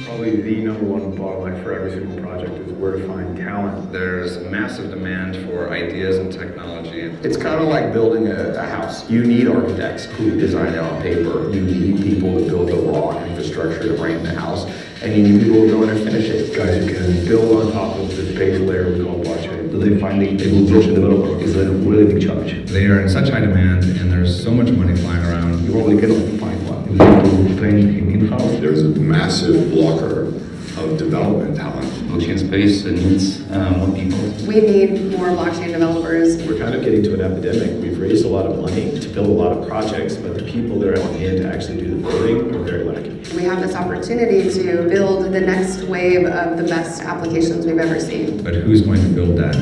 Probably the number one bottleneck for every single project is where to find talent. There's massive demand for ideas and technology. It's kind of like building a house. You need architects who design it on paper. You need people to build the raw infrastructure to bring the house. And you need people who go in and finish it. Guys who can build on top of this base layer we call blockchain. Today, finding a good blockchain developer is a really big challenge. They are in such high demand, and there's so much money flying around. You probably cannot find one. You need to train him in-house. There's a massive blocker of development talent. Blockchain space needs more people. We need more blockchain developers. We're kind of getting to an epidemic. We've raised a lot of money to build a lot of projects, but the people that are on hand to actually do the building are very lacking. We have this opportunity to build the next wave of the best applications we've ever seen. But who's going to build that?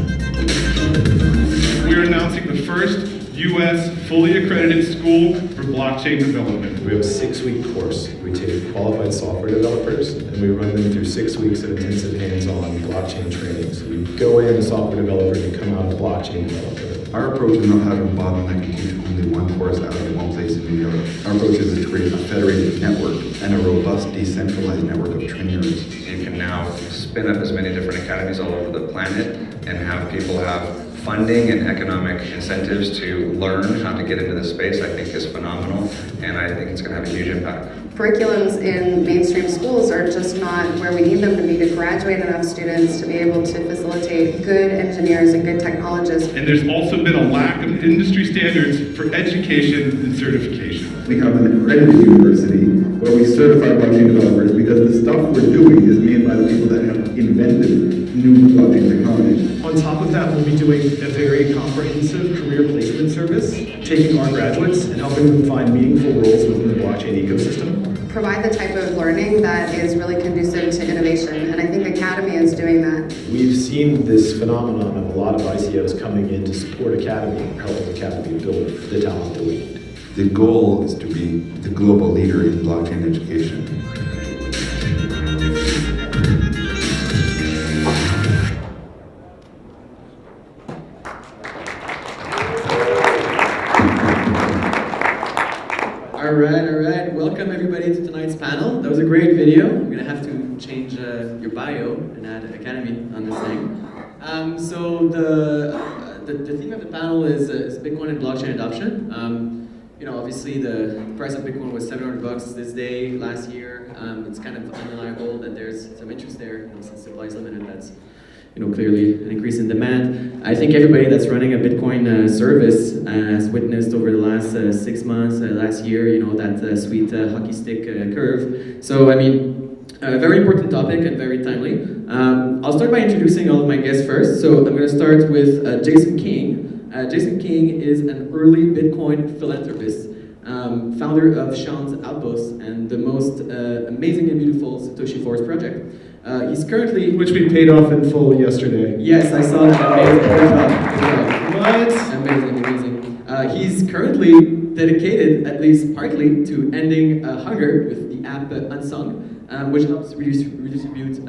We're announcing the first U.S. fully accredited school for blockchain development. We have a 6-week course. We take qualified software developers and we run them through 6 weeks of intensive hands-on blockchain training. So you go in as a software developer and you come out as a blockchain developer. Our approach is not having a bottleneck and teach only one course out of one place in New York. Our approach is to create a federated network and a robust, decentralized network of trainers. You can now spin up as many different academies all over the planet and have people have funding and economic incentives to learn how to get into this space. I think is phenomenal, and I think it's going to have a huge impact. Curriculums in mainstream schools are just not where we need them to be to graduate enough students to be able to facilitate good engineers and good technologists. And there's also been a lack of industry standards for education and certification. We have an accredited university where we certify blockchain developers because the stuff we're doing is made by the people that have invented new blockchain technology. On top of that, we'll be doing a very comprehensive career placement service, taking our graduates and helping them find meaningful roles within the blockchain ecosystem. Provide the type of learning that is really conducive to innovation, and I think Academy is doing that. We've seen this phenomenon of a lot of ICOs coming in to support Academy and helping Academy build the talent that we need. The goal is to be the global leader in blockchain education. All right. Welcome everybody to tonight's panel. That was a great video. I'm gonna have to change your bio and add Academy on this thing. So the theme of the panel is Bitcoin and blockchain adoption. Obviously the price of Bitcoin was $700 this day last year. It's kind of undeniable that there's some interest there. Since supply is limited, that's clearly an increase in demand. I think everybody that's running a Bitcoin service has witnessed over the last 6 months, last year, that sweet hockey stick curve. So, a very important topic and very timely. I'll start by introducing all of my guests first. So I'm going to start with Jason King. Jason King is an early Bitcoin philanthropist, founder of Sean's Outpost and the most amazing and beautiful Satoshi Forest project. He's currently... Which we paid off in full yesterday. Yes, I saw that. Amazing. What? Amazing. He's currently dedicated, at least partly, to ending hunger with the app Unsung, which helps redistribute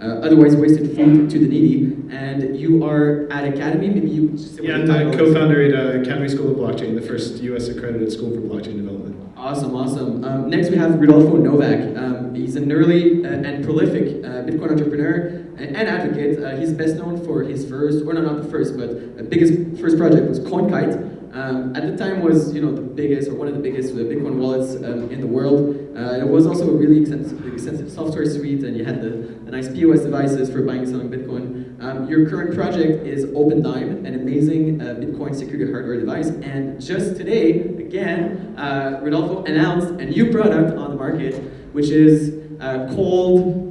otherwise wasted food to the needy. And you are at Academy, maybe you could just say I'm the co-founder at Academy School of Blockchain, the first US accredited school for blockchain development. Awesome. Next we have Rodolfo Novak. He's an early and prolific Bitcoin entrepreneur and advocate. He's best known for his first, or not the first, but biggest first project was CoinKite. At the time was the biggest or one of the biggest Bitcoin wallets in the world. It was also a really extensive software suite, and you had the nice POS devices for buying and selling Bitcoin. Your current project is OpenDime, an amazing Bitcoin security hardware device. And just today, again, Rodolfo announced a new product on the market, which is Cold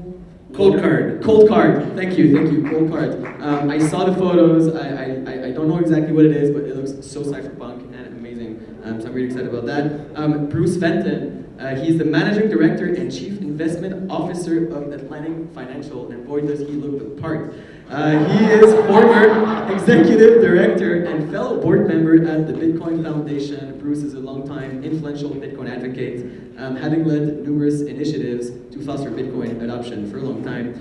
Card. Thank you. Cold Card. I saw the photos. I don't know exactly what it is, but it looks so cypherpunk and amazing. So I'm really excited about that. Bruce Fenton. He's the managing director and chief investment officer of Atlantic Financial, and boy does he look the part. He is former executive director and fellow board member at the Bitcoin Foundation. Bruce is a longtime influential Bitcoin advocate, having led numerous initiatives to foster Bitcoin adoption for a long time.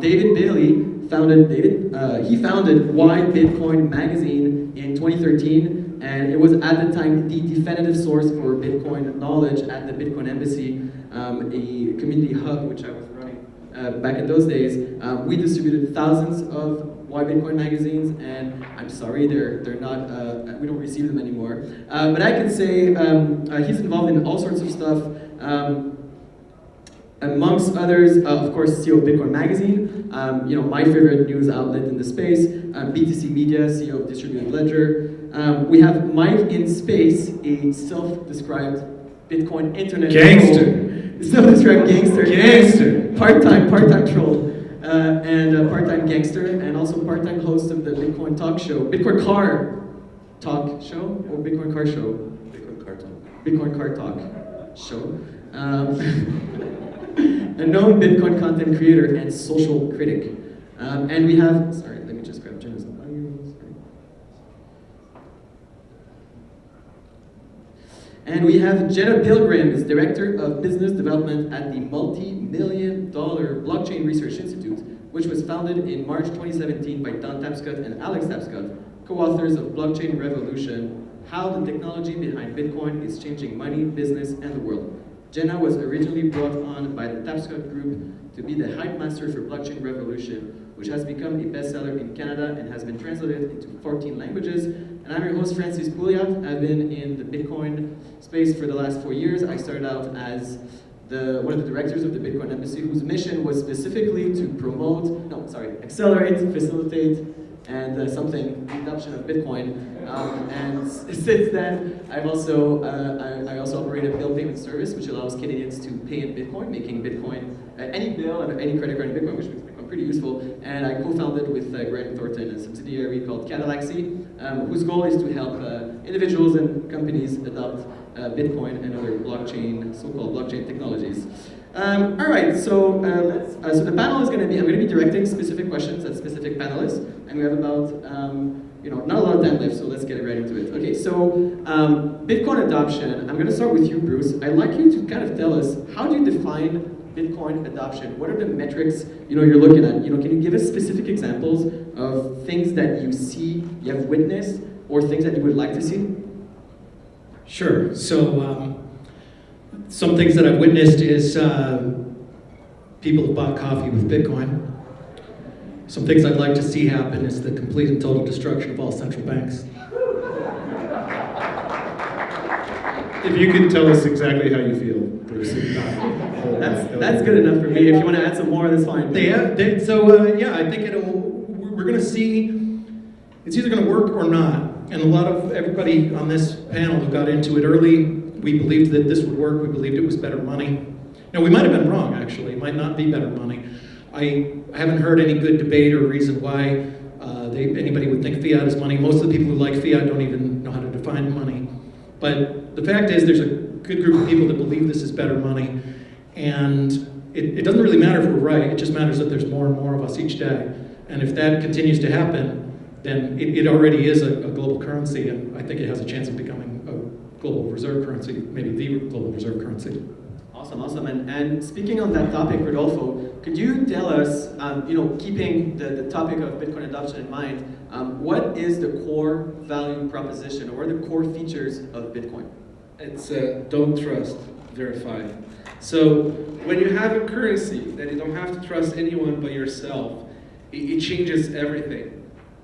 David Bailey founded Why Bitcoin magazine in 2013, and it was at the time the definitive source for Bitcoin knowledge at the Bitcoin Embassy, a community hub which I was running back in those days, we distributed thousands of Why Bitcoin magazines, and I'm sorry, they're not, we don't receive them anymore. But I can say he's involved in all sorts of stuff. Amongst others, of course, CEO of Bitcoin Magazine, my favorite news outlet in the space, BTC Media, CEO of Distributed Ledger. We have Mike in Space, a self-described Bitcoin internet Gangster. Self-described gangster. Gangster. Part-time troll. And a part-time gangster, and also part-time host of the Bitcoin Talk Show. Bitcoin Car Talk Show? Or Bitcoin Car Show? Bitcoin Car Talk. Bitcoin Car Talk Show. A known Bitcoin content creator and social critic. And we have, sorry, let me just grab Jenna's audio. And we have Jenna Pilgrim, is Director of Business Development at the multi-million-dollar Blockchain Research Institute, which was founded in March 2017 by Don Tapscott and Alex Tapscott, co-authors of Blockchain Revolution, How the Technology Behind Bitcoin is Changing Money, Business, and the World. Jenna was originally brought on by the Tapscott Group to be the hype master for Blockchain Revolution, which has become a bestseller in Canada and has been translated into 14 languages. And I'm your host, Francis Pouliot. I've been in the Bitcoin space for the last 4 years. I started out as one of the directors of the Bitcoin Embassy, whose mission was specifically to accelerate, facilitate, and the adoption of Bitcoin. And since then, I also operate a bill payment service, which allows Canadians to pay in Bitcoin, making Bitcoin, any bill and any credit card in Bitcoin, which makes Bitcoin pretty useful. And I co-founded with Grant Thornton a subsidiary called Cadillaxy, whose goal is to help individuals and companies adopt Bitcoin and other so-called blockchain technologies. All right, so so the panel is going to be, I'm going to be directing specific questions at specific panelists, and we have about, not a lot of time left, so let's get right into it. Okay, so Bitcoin adoption, I'm going to start with you, Bruce. I'd like you to kind of tell us, how do you define Bitcoin adoption? What are the metrics, you're looking at? Can you give us specific examples of things that you see, you have witnessed, or things that you would like to see? Sure. So some things that I've witnessed is people have bought coffee with Bitcoin. Some things I'd like to see happen is the complete and total destruction of all central banks. If you could tell us exactly how you feel, Bruce. That's good enough for me. If you want to add some more, that's fine. I think we're going to see, it's either going to work or not. And a lot of everybody on this panel who got into it early, we believed that this would work. We believed it was better money. Now, we might have been wrong, actually. It might not be better money. I haven't heard any good debate or reason why anybody would think fiat is money. Most of the people who like fiat don't even know how to define money. But the fact is, there's a good group of people that believe this is better money. And it doesn't really matter if we're right. It just matters that there's more and more of us each day. And if that continues to happen, then it already is a global currency, and I think it has a chance of becoming a global reserve currency, maybe the global reserve currency. Awesome. And speaking on that topic, Rodolfo, could you tell us, keeping the topic of Bitcoin adoption in mind, what is the core value proposition, or what are the core features of Bitcoin? It's don't trust, verify. So when you have a currency that you don't have to trust anyone but yourself, it changes everything.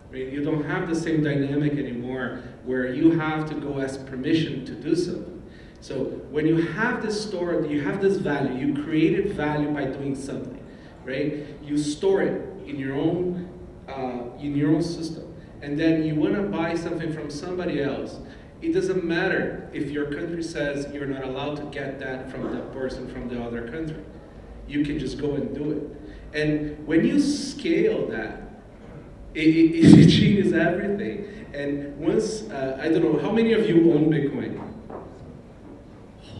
Right? You don't have the same dynamic anymore where you have to go ask permission to do something. So when you have this store, you have this value, you created value by doing something, right? You store it in your own system, and then you want to buy something from somebody else. It doesn't matter if your country says you're not allowed to get that from that person from the other country. You can just go and do it. And when you scale that, it changes everything. And once, I don't know, how many of you own Bitcoin?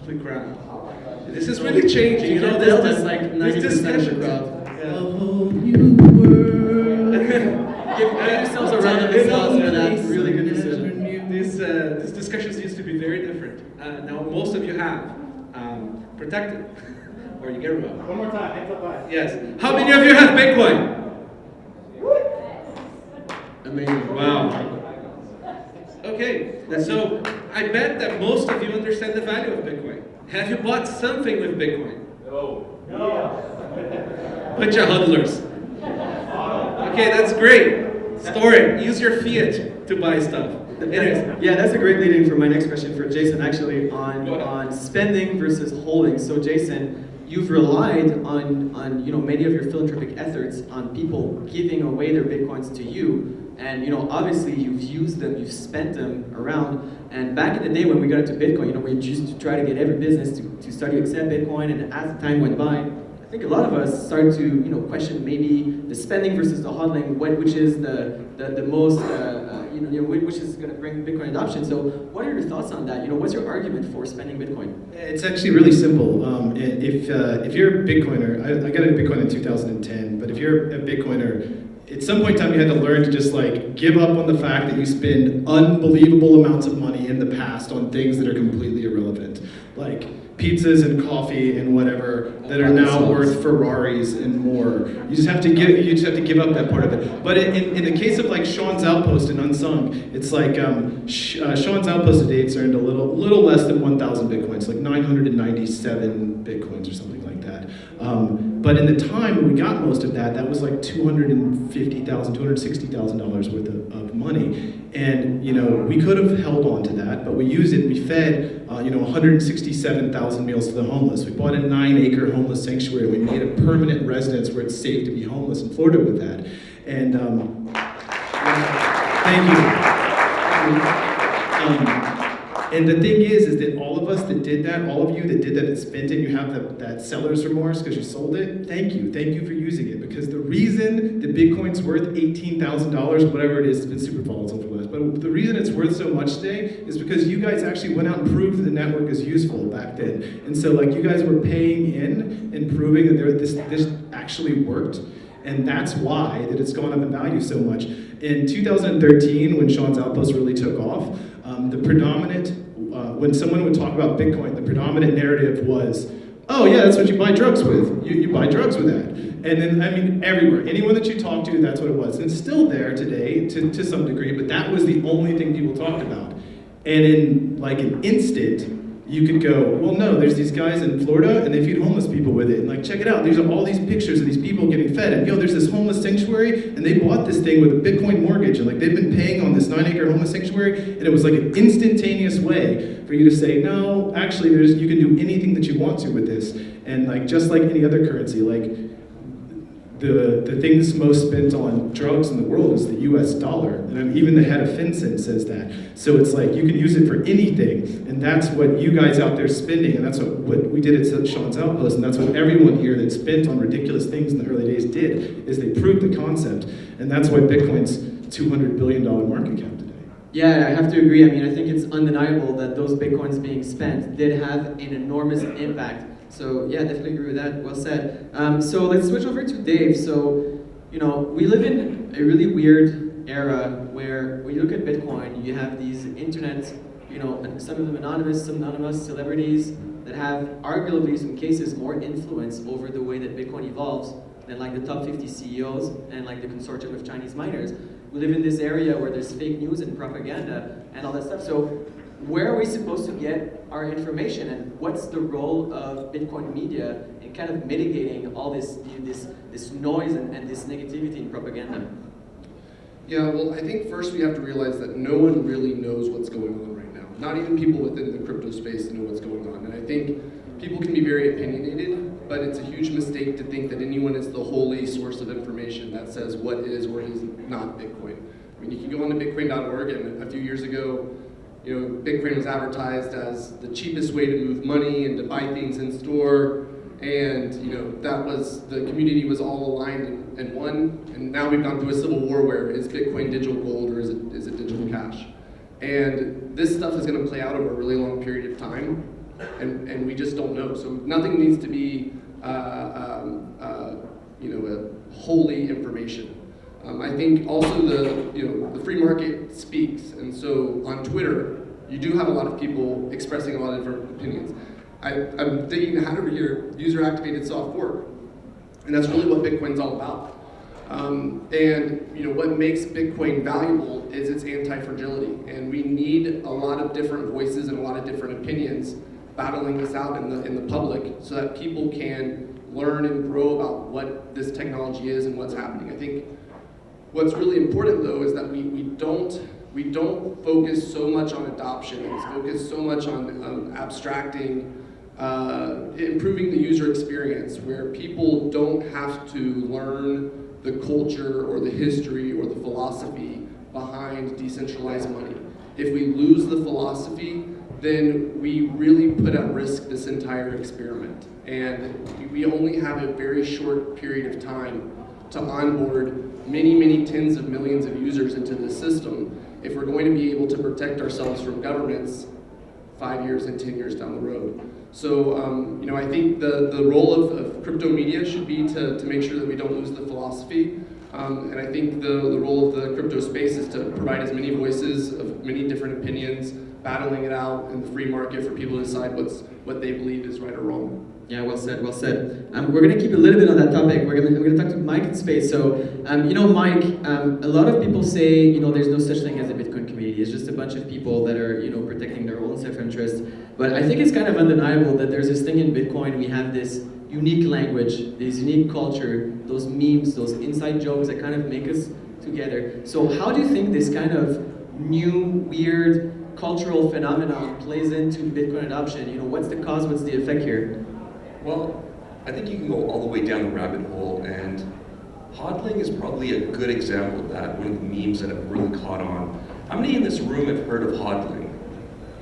Holy crap. This is really changing. That's like 90% of the crowd. Yeah. Give yourselves a round of applause for that really good decision. These discussions used to be very different. Now most of you have protected, or you get remote. One more time, hands up high. Yes. How many of you have Bitcoin? Amazing. Wow. Okay, so I bet that most of you understand the value of Bitcoin. Have you bought something with Bitcoin? Bunch of hodlers. Okay, that's great. Store it. Use your fiat to buy stuff. Anyways. Yeah, that's a great lead-in for my next question for Jason, actually, on spending versus holding. So Jason, you've relied on many of your philanthropic efforts on people giving away their Bitcoins to you. And obviously you've used them, you've spent them around. And back in the day when we got into Bitcoin, we used to try to get every business to start to accept Bitcoin. And as the time went by, I think a lot of us started to question maybe the spending versus the hodling, which is the most which is going to bring Bitcoin adoption. So what are your thoughts on that? What's your argument for spending Bitcoin? It's actually really simple. If you're a Bitcoiner, I got into Bitcoin in 2010, but if you're a Bitcoiner, at some point in time you had to learn to just give up on the fact that you spend unbelievable amounts of money in the past on things that are completely irrelevant. Like pizzas and coffee and whatever that are now worth Ferraris and more. You just have to give up that part of it. But in the case of Sean's Outpost and Unsung, it's Sean's Outpost today it's earned a little less than 1,000 Bitcoins, 997 Bitcoins or something like that. But in the time when we got most of that, that was $250,000, $260,000 worth of money. And we could have held on to that, but we used it. We fed 167,000 meals to the homeless. We bought a 9-acre homeless sanctuary. We made a permanent residence where it's safe to be homeless in Florida with that. And thank you. And the thing is that all of us that did that, all of you that did that and spent it, you have that seller's remorse because you sold it. Thank you for using it. Because the reason that Bitcoin's worth $18,000, whatever it is, it's been super volatile for us. But the reason it's worth so much today is because you guys actually went out and proved that the network is useful back then. And so you guys were paying in and proving that this actually worked. And that's why that it's gone up in value so much. In 2013, when Sean's Outpost really took off, the predominant, when someone would talk about Bitcoin, the predominant narrative was, oh yeah, that's what you buy drugs with. You buy drugs with that. And then, everywhere, anyone that you talk to, that's what it was. And it's still there today to some degree, but that was the only thing people talked about. And in an instant, you could go, well, no, there's these guys in Florida and they feed homeless people with it. And check it out. These are all these pictures of these people getting fed. And there's this homeless sanctuary and they bought this thing with a Bitcoin mortgage. And they've been paying on this 9-acre homeless sanctuary. And it was an instantaneous way for you to say, no, actually, you can do anything that you want to with this. And just like any other currency, the thing that's most spent on drugs in the world is the US dollar. And even the head of FinCEN says that. So it's you can use it for anything. And that's what you guys out there spending. And that's what we did at Sean's Outpost. And that's what everyone here that spent on ridiculous things in the early days did, is they proved the concept. And that's why Bitcoin's $200 billion market cap today. Yeah, I have to agree. I think it's undeniable that those Bitcoins being spent did have an enormous impact. So yeah, definitely agree with that. Well said. So let's switch over to Dave. So, we live in a really weird era where when you look at Bitcoin, you have these internet, some of them anonymous, some anonymous celebrities that have arguably some cases more influence over the way that Bitcoin evolves than the top 50 CEOs and the consortium of Chinese miners. We live in this area where there's fake news and propaganda and all that stuff. So where are we supposed to get our information, and what's the role of Bitcoin media in kind of mitigating all this noise and this negativity and propaganda? Yeah, well, I think first we have to realize that no one really knows what's going on right now. Not even people within the crypto space know what's going on. And I think people can be very opinionated, but it's a huge mistake to think that anyone is the holy source of information that says what is or is not Bitcoin. You can go on to bitcoin.org, and a few years ago, Bitcoin was advertised as the cheapest way to move money and to buy things in store, and that was, the community was all aligned and one. And now we've gone through a civil war where is Bitcoin digital gold or is it digital cash? And this stuff is going to play out over a really long period of time, and we just don't know. So nothing needs to be a holy information. I think also the free market speaks, and so on Twitter, you do have a lot of people expressing a lot of different opinions. I'm thinking how over here, user-activated soft fork, and that's really what Bitcoin's all about. What makes Bitcoin valuable is its anti-fragility, and we need a lot of different voices and a lot of different opinions battling this out in the public so that people can learn and grow about what this technology is and what's happening. I think what's really important though is that we don't focus so much on adoption and focus so much on abstracting, improving the user experience where people don't have to learn the culture or the history or the philosophy behind decentralized money. If we lose the philosophy, then we really put at risk this entire experiment. And we only have a very short period of time to onboard many, many tens of millions of users into this system if we're going to be able to protect ourselves from governments 5 years and 10 years down the road. So, I think the role of crypto media should be to make sure that we don't lose the philosophy. And I think the role of the crypto space is to provide as many voices of many different opinions, battling it out in the free market for people to decide what they believe is right or wrong. Yeah, well said, well said. We're going to keep a little bit on that topic. We're going to talk to Mike in space. So, Mike, a lot of people say, there's no such thing as a Bitcoin community. It's just a bunch of people that are, protecting their own self-interest. But I think it's kind of undeniable that there's this thing in Bitcoin. We have this unique language, this unique culture, those memes, those inside jokes that kind of make us together. So how do you think this kind of new, weird cultural phenomenon plays into Bitcoin adoption? What's the cause, what's the effect here? Well, I think you can go all the way down the rabbit hole, and hodling is probably a good example of that, one of the memes that have really caught on. How many in this room have heard of hodling?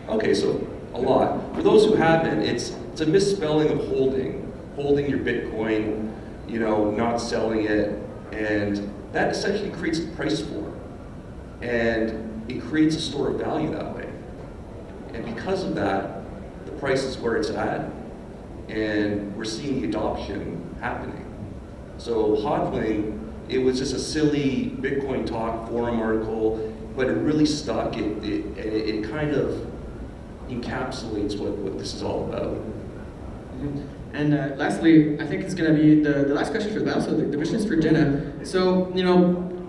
Okay, so a lot. For those who haven't, it's a misspelling of holding your Bitcoin, not selling it, and that essentially creates a price floor, and it creates a store of value that way. And because of that, the price is where it's at, and we're seeing the adoption happening. So hodling, it was just a silly Bitcoin talk forum article, but it really stuck. It kind of encapsulates what this is all about. Mm-hmm. And lastly, I think it's going to be the last question for Val. So the question is for Jenna. So,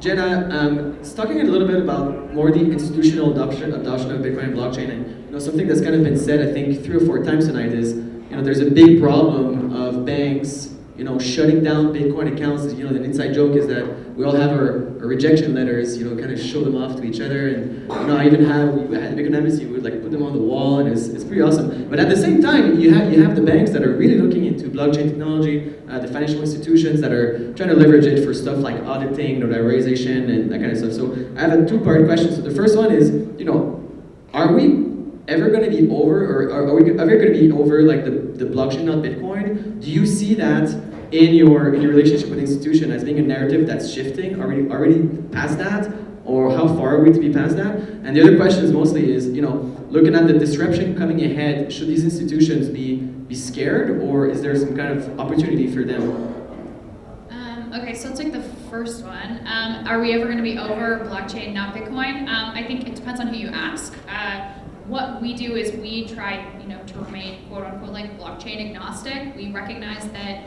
Jenna, it's talking a little bit about more the institutional adoption of Bitcoin and blockchain. And something that's kind of been said, I think, 3 or 4 times tonight is, there's a big problem of banks, shutting down Bitcoin accounts. The inside joke is that we all have our rejection letters, kind of show them off to each other. And, I even we had a Bitcoin embassy, we would like put them on the wall, and it's pretty awesome. But at the same time, you have the banks that are really looking into blockchain technology, the financial institutions that are trying to leverage it for stuff like auditing, notarization, and that kind of stuff. So I have a 2-part question. So the first one is, are we ever going to be over, or are we ever going to be over like the blockchain, not Bitcoin? Do you see that in your relationship with the institution as being a narrative that's shifting? Are we already past that, or how far are we to be past that? And the other question is mostly is, looking at the disruption coming ahead, should these institutions be scared, or is there some kind of opportunity for them? Okay, so I'll take the first one. Are we ever going to be over blockchain, not Bitcoin? I think it depends on who you ask. What we do is we try, to remain quote unquote like blockchain agnostic. We recognize that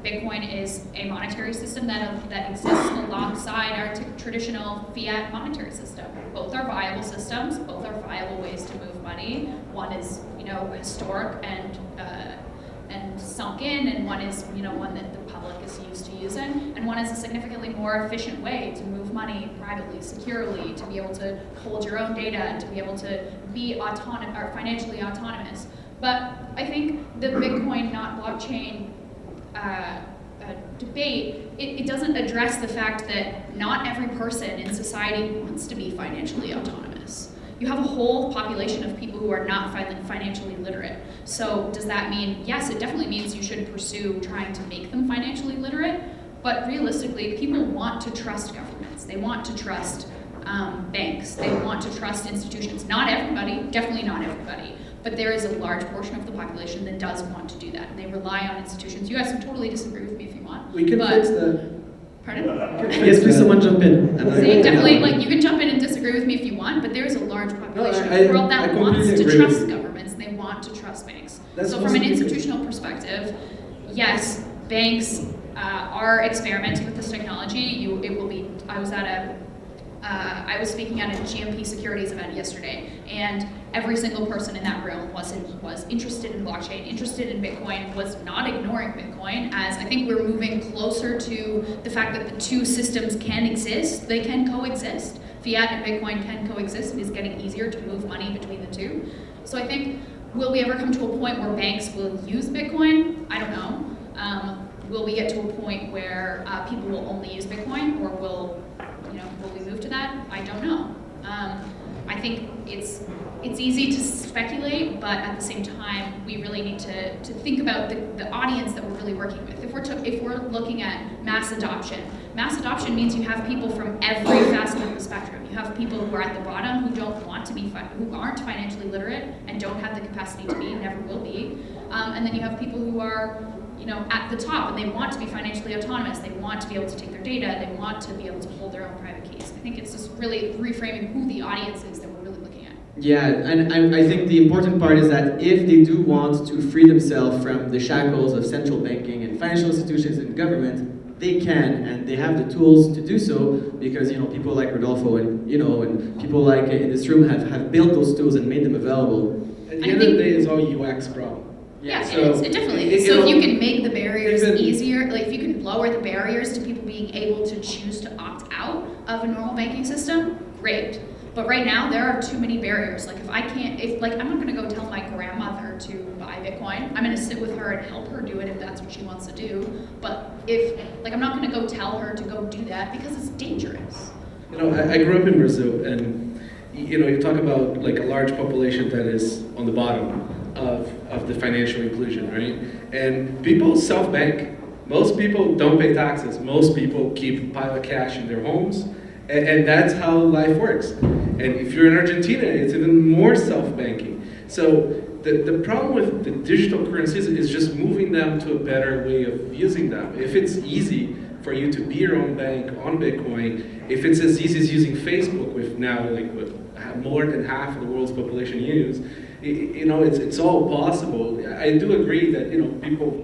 Bitcoin is a monetary system that exists alongside our traditional fiat monetary system. Both are viable systems. Both are viable ways to move money. One is, historic and sunk in, and one is, one that the public is used to using, and one is a significantly more efficient way to move money privately, securely, to be able to hold your own data, and to be able to be autonomous or financially autonomous. But I think the Bitcoin, not blockchain debate, it doesn't address the fact that not every person in society wants to be financially autonomous. You have a whole population of people who are not financially literate. So does that mean, yes, it definitely means you should pursue trying to make them financially literate, but realistically, people want to trust governments. They want to trust banks. They want to trust institutions. Not everybody, definitely not everybody, but there is a large portion of the population that does want to do that, and they rely on institutions. You guys can totally disagree with me if you want. We can fix that. Pardon? Yes, please, someone jump in. See, definitely, you can jump in and disagree with me if you want, but there is a large population of the world that wants to trust governments, and they want to trust banks. So from an institutional perspective, yes, banks are experimenting with this technology. It will be, I was speaking at a GMP Securities event yesterday, and every single person in that room was interested in blockchain, interested in Bitcoin, was not ignoring Bitcoin, as I think we're moving closer to the fact that the two systems can exist, they can coexist. Fiat and Bitcoin can coexist. It is getting easier to move money between the two. So I think, will we ever come to a point where banks will use Bitcoin? I don't know. Will we get to a point where people will only use Bitcoin, or will we move to that? I don't know. I think it's easy to speculate, but at the same time, we really need to think about the audience that we're really working with. If we're looking at mass adoption means you have people from every facet of the spectrum. You have people who are at the bottom who don't want to be, who aren't financially literate and don't have the capacity to be, never will be. And then you have people who are, at the top, and they want to be financially autonomous. They want to be able to take their data. They want to be able to hold their own private keys. I think it's just really reframing who the audience is that we're really looking at. Yeah, and I think the important part is that if they do want to free themselves from the shackles of central banking and financial institutions and government, they can, and they have the tools to do so, because people like Rodolfo and people like in this room have built those tools and made them available. At the end of the day, it's all UX, bro. Yeah, so it definitely is. So if you can make the barriers easier, like if you can lower the barriers to people being able to choose to opt out of a normal banking system, great. But right now, there are too many barriers. Like I'm not gonna go tell my grandmother to buy Bitcoin. I'm gonna sit with her and help her do it if that's what she wants to do. But I'm not gonna go tell her to go do that because it's dangerous. I grew up in Brazil, and you talk about like a large population that is on the bottom of the financial inclusion, right? And people self-bank. Most people don't pay taxes. Most people keep a pile of cash in their homes, and that's how life works. And if you're in Argentina, it's even more self-banking. So the problem with the digital currencies is just moving them to a better way of using them. If it's easy for you to be your own bank on Bitcoin, if it's as easy as using Facebook, with now more than half of the world's population use, it's all possible. I do agree that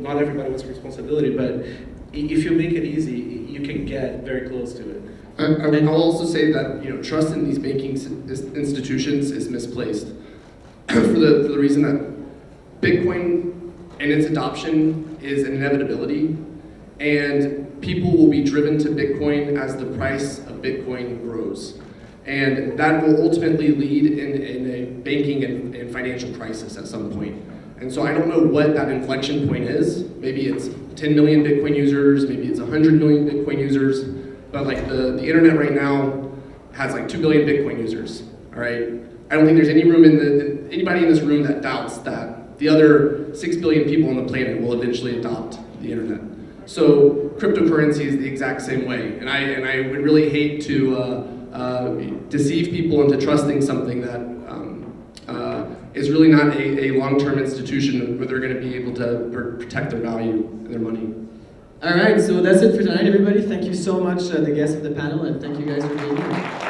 not everybody wants responsibility, but if you make it easy, you can get very close to it. I'll also say that trust in these banking institutions is misplaced for the reason that Bitcoin and its adoption is an inevitability, and people will be driven to Bitcoin as the price of Bitcoin grows. And that will ultimately lead in a banking and financial crisis at some point. And so I don't know what that inflection point is. Maybe it's 10 million Bitcoin users, maybe it's 100 million Bitcoin users, but the internet right now has 2 billion Bitcoin users, all right? I don't think there's anybody in this room that doubts that the other 6 billion people on the planet will eventually adopt the internet. So cryptocurrency is the exact same way. And I would really hate to deceive people into trusting something that is really not a long-term institution where they're going to be able to protect their value and their money. All right, so that's it for tonight, everybody. Thank you so much, the guests of the panel, and thank you guys for being here.